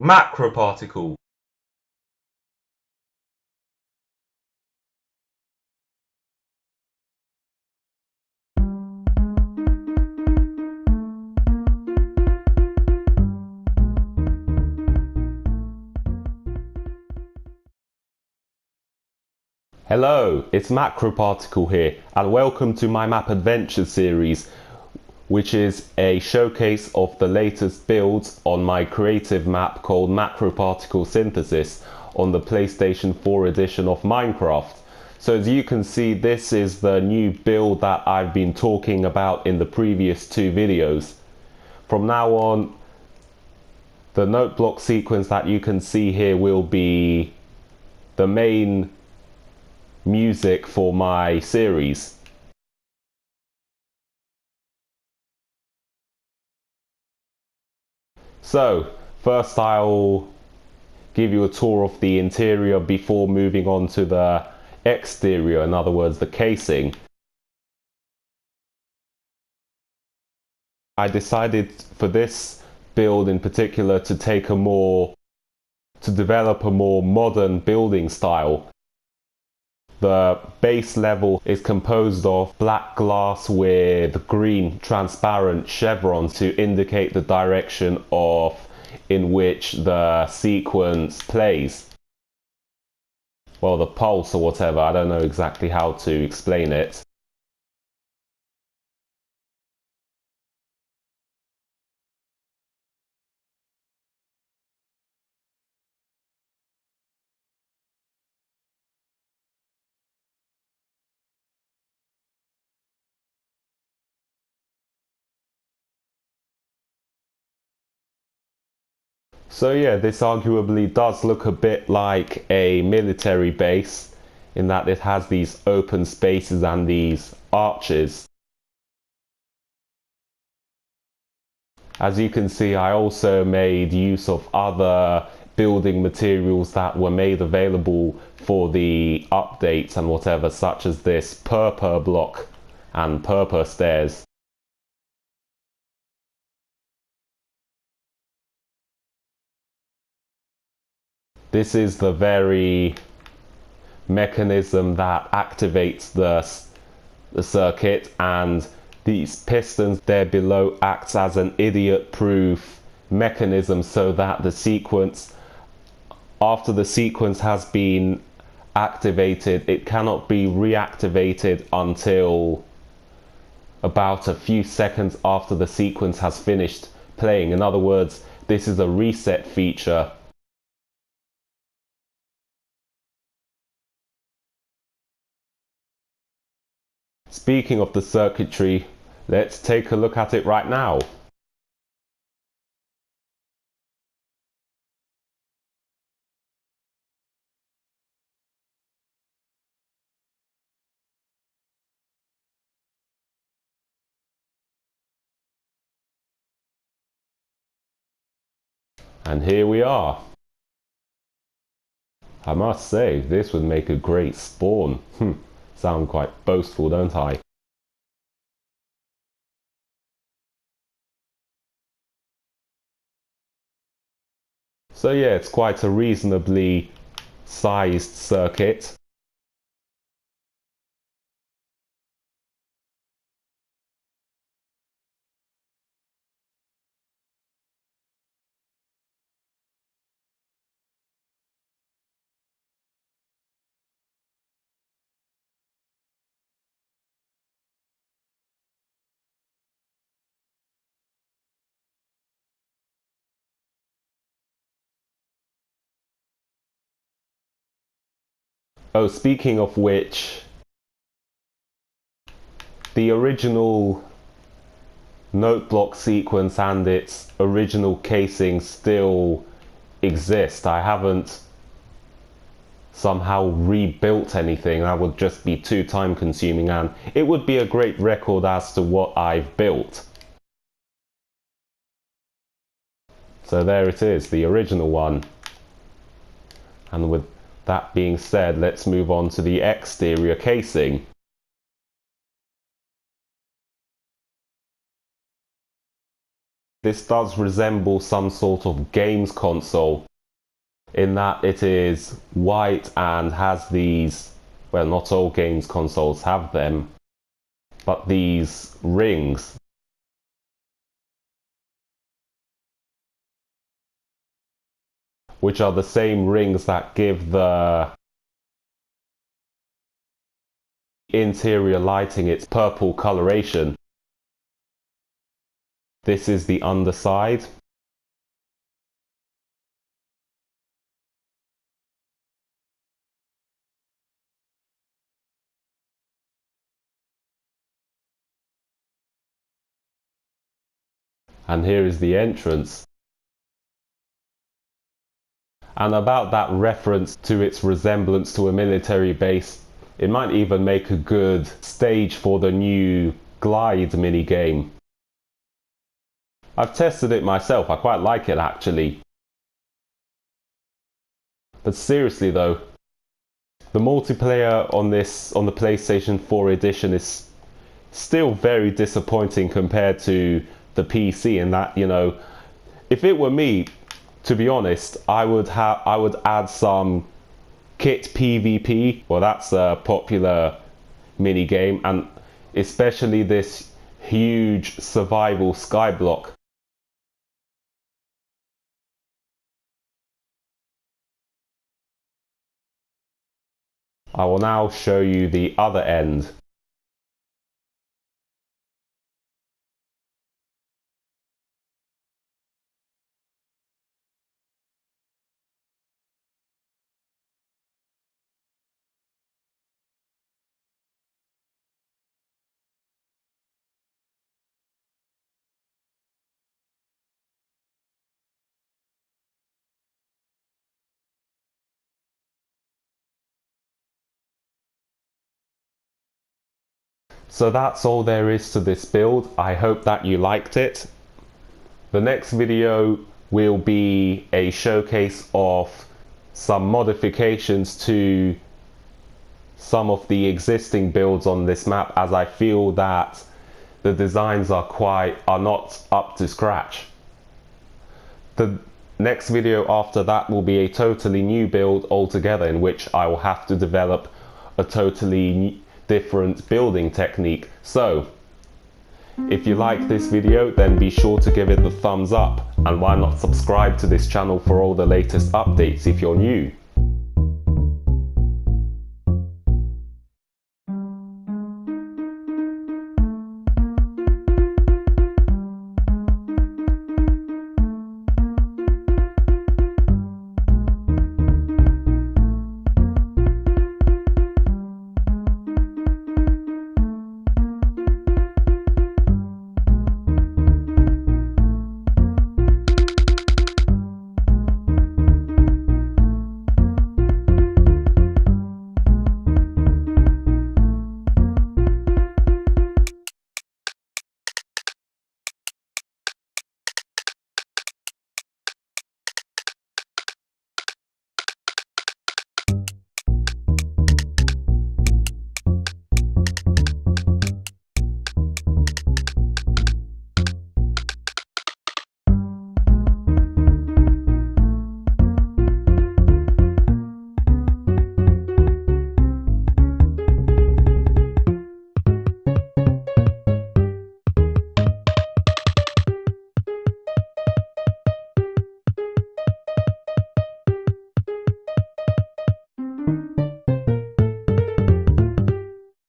Macroparticle. Hello, it's MACROPARTICLE here, and welcome to my map adventure series, which is a showcase of the latest builds on my creative map called MACROPARTICLE Synthesis on the PlayStation 4 edition of Minecraft. So as you can see, this is the new build that I've been talking about in the previous two videos. From now on, the note block sequence that you can see here will be the main music for my series. So first I'll give you a tour of the interior before moving on to the exterior, in other words the casing. I decided for this build in particular to develop a more modern building style. The base level is composed of black glass with green transparent chevrons to indicate the direction in which the sequence plays. Well, the pulse or whatever, I don't know exactly how to explain it. So yeah, this arguably does look a bit like a military base in that it has these open spaces and these arches. As you can see, I also made use of other building materials that were made available for the updates and whatever, such as this purple block and purple stairs. This is the very mechanism that activates the circuit, and these pistons there below acts as an idiot-proof mechanism so that the sequence, after the sequence has been activated, it cannot be reactivated until about a few seconds after the sequence has finished playing. In other words, this is a reset feature. Speaking of the circuitry, let's take a look at it right now. And here we are. I must say, this would make a great spawn. Sound quite boastful, don't I? So yeah, it's quite a reasonably sized circuit. Oh, speaking of which, the original note block sequence and its original casing still exist. I haven't somehow rebuilt anything. That would just be too time consuming, and it would be a great record as to what I've built. So there it is, the original one. And with that being said, let's move on to the exterior casing. This does resemble some sort of games console in that it is white and has these, well, not all games consoles have them, but these rings. Which are the same rings that give the interior lighting its purple coloration. This is the underside. And here is the entrance. And about that reference to its resemblance to a military base, it might even make a good stage for the new Glide minigame. I've tested it myself, I quite like it actually. But seriously though, the multiplayer on the PlayStation 4 edition is still very disappointing compared to the PC, in that, you know, if it were me, to be honest, I would add some kit PvP. Well, that's a popular mini game, and especially this huge survival skyblock. I will now show you the other end. So that's all there is to this build. I hope that you liked it. The next video will be a showcase of some modifications to some of the existing builds on this map, as I feel that the designs are not up to scratch. The next video after that will be a totally new build altogether, in which I will have to develop a totally different building technique. So if you like this video, then be sure to give it the thumbs up, and why not subscribe to this channel for all the latest updates if you're new.